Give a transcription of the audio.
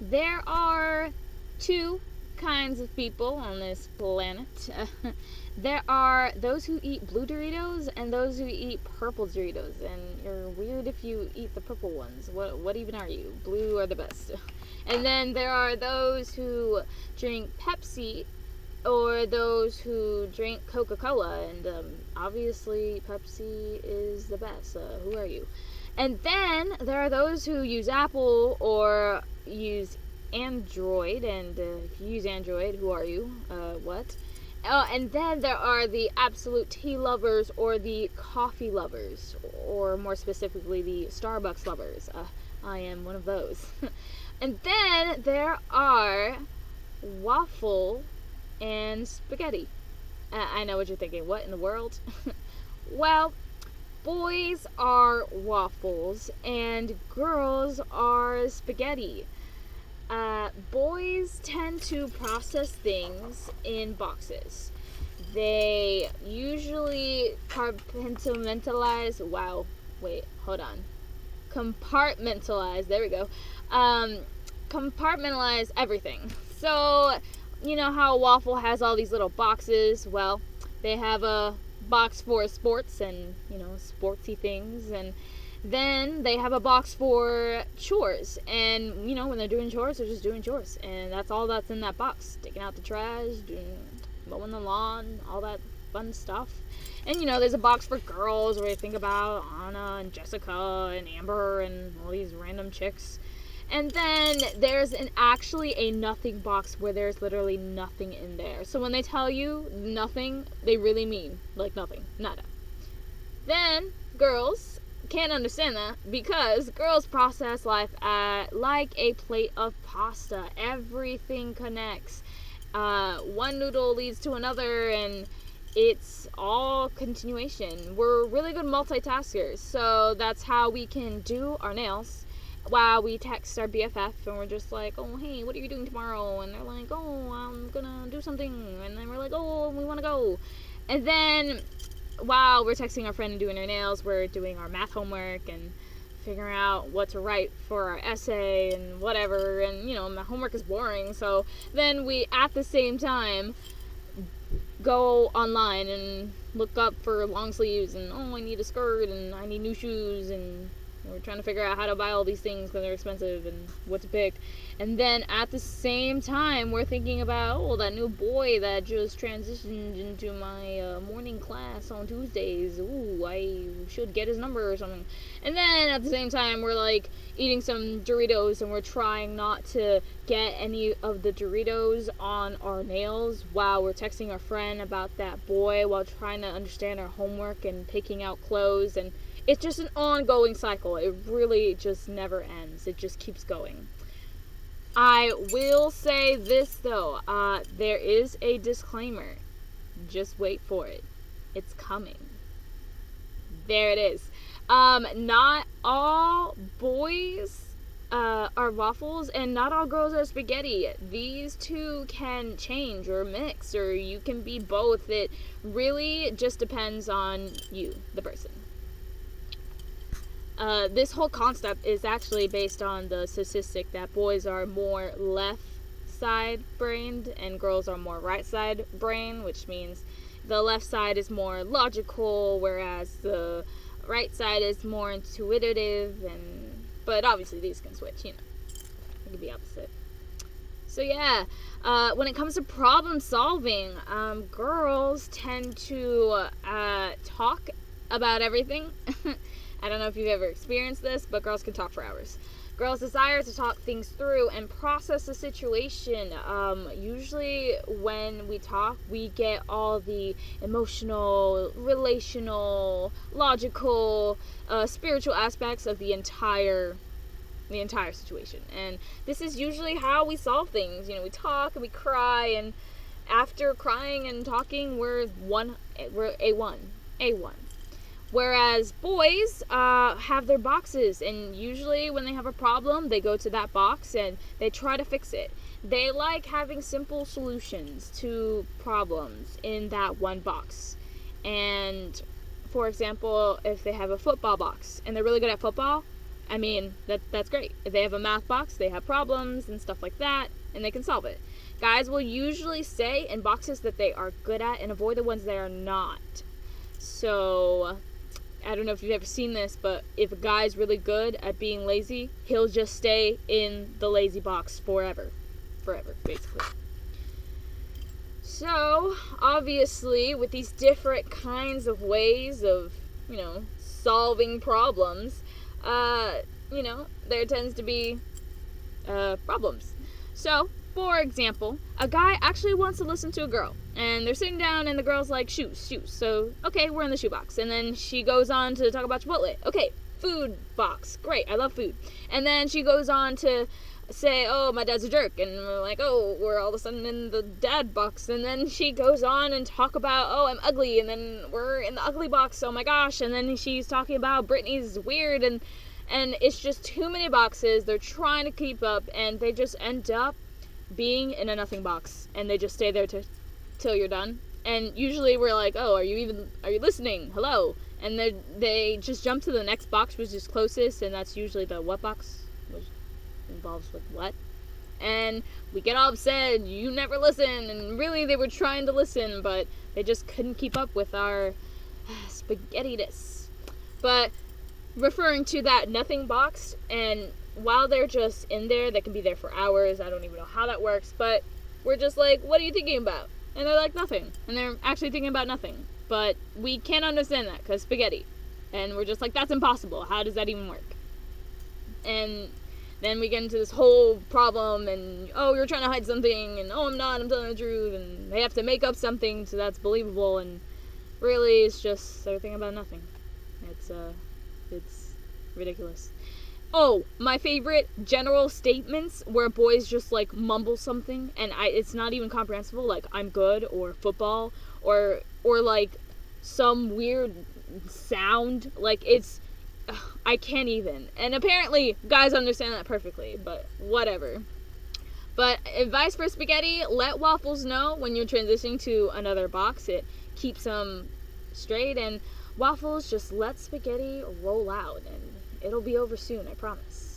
There are two kinds of people on this planet. There are those who eat blue Doritos and those who eat purple Doritos, and you're weird if you eat the purple ones. What even are you? Blue are the best. And then there are those who drink Pepsi or those who drink Coca-Cola, and obviously Pepsi is the best. Who are you? And then there are those who use Apple or use Android, and if you use Android, who are you? What? And then there are the absolute tea lovers or the coffee lovers, or more specifically, the Starbucks lovers. I am one of those. And then there are waffle and spaghetti. I know what you're thinking. What in the world? Well, boys are waffles and girls are spaghetti. Boys tend to process things in boxes. They usually compartmentalize. Wow, wait, hold on. Compartmentalize. There we go. Compartmentalize everything. So, you know how a waffle has all these little boxes? Well, they have a box for sports and, sportsy things, and then they have a box for chores, and when they're doing chores, they're just doing chores, and that's all that's in that box. Taking out the trash, mowing the lawn, all that fun stuff. And there's a box for girls where you think about Anna and Jessica and Amber and all these random chicks. And then there's actually a nothing box where there's literally nothing in there. So when they tell you nothing, they really mean like nothing, nada. Then girls can't understand that because girls process life like a plate of pasta. Everything connects. One noodle leads to another, and it's all continuation. We're really good multitaskers, so that's how we can do our nails while we text our BFF, and we're just like, oh, hey, what are you doing tomorrow? And they're like, oh, I'm gonna do something. And then we're like, oh, we want to go. And then while we're texting our friend and doing our nails, we're doing our math homework and figuring out what to write for our essay and whatever. And, my homework is boring. So then we, at the same time, go online and look up for long sleeves and, oh, I need a skirt and I need new shoes, and we're trying to figure out how to buy all these things because they're expensive and what to pick. And then at the same time, we're thinking about, oh, that new boy that just transitioned into my morning class on Tuesdays. Ooh, I should get his number or something. And then at the same time, we're like eating some Doritos, and we're trying not to get any of the Doritos on our nails while we're texting our friend about that boy, while trying to understand our homework and picking out clothes. And it's just an ongoing cycle. It really just never ends. It just keeps going. I will say this, though. There is a disclaimer. Just wait for it. It's coming. There it is. Not all boys are waffles, and not all girls are spaghetti. These two can change or mix, or you can be both. It really just depends on you, the person. This whole concept is actually based on the statistic that boys are more left side brained and girls are more right side brain, which means the left side is more logical, whereas the right side is more intuitive. But obviously these can switch, it can be opposite. So yeah, when it comes to problem solving, girls tend to talk about everything. I don't know if you've ever experienced this, but girls can talk for hours. Girls desire to talk things through and process the situation. Usually when we talk, we get all the emotional, relational, logical, spiritual aspects of the entire situation. And this is usually how we solve things. We talk and we cry, and after crying and talking, we're A1. Whereas boys have their boxes, and usually when they have a problem, they go to that box and they try to fix it. They like having simple solutions to problems in that one box. And for example, if they have a football box and they're really good at football, I mean, that's great. If they have a math box, they have problems and stuff like that, and they can solve it. Guys will usually stay in boxes that they are good at and avoid the ones they are not. So, I don't know if you've ever seen this, but if a guy's really good at being lazy, he'll just stay in the lazy box forever. Forever, basically. So, obviously, with these different kinds of ways of, solving problems, there tends to be problems. So, for example, a guy actually wants to listen to a girl, and they're sitting down, and the girl's like, shoes. So, okay, we're in the shoe box. And then she goes on to talk about Chipotle. Okay, food box. Great, I love food. And then she goes on to say, oh, my dad's a jerk. And we're like, oh, we're all of a sudden in the dad box. And then she goes on and talk about, oh, I'm ugly. And then we're in the ugly box. Oh, my gosh. And then she's talking about Britney's weird. And it's just too many boxes. They're trying to keep up, and they just end up being in a nothing box, and they just stay there till you're done. And usually we're like, oh, are you listening? Hello. And they just jump to the next box, which is closest, and that's usually the what box, which involves with what. And we get all upset, you never listen, and really they were trying to listen, but they just couldn't keep up with our spaghetti-ness. But referring to that nothing box, and while they're just in there, they can be there for hours. I don't even know how that works, but we're just like, what are you thinking about? And they're like, nothing. And they're actually thinking about nothing. But we can't understand that because spaghetti. And we're just like, that's impossible. How does that even work? And then we get into this whole problem, and, oh, you're trying to hide something, and, oh, I'm not, I'm telling the truth, and they have to make up something so that's believable, and really it's just they're thinking about nothing. It's ridiculous. Oh, my favorite general statements where boys just like mumble something and it's not even comprehensible, like I'm good or football or like some weird sound, like I can't even. And apparently guys understand that perfectly, but whatever. But advice for spaghetti, let Waffles know when you're transitioning to another box. It keeps them straight, and Waffles, just let spaghetti roll out, and it'll be over soon, I promise.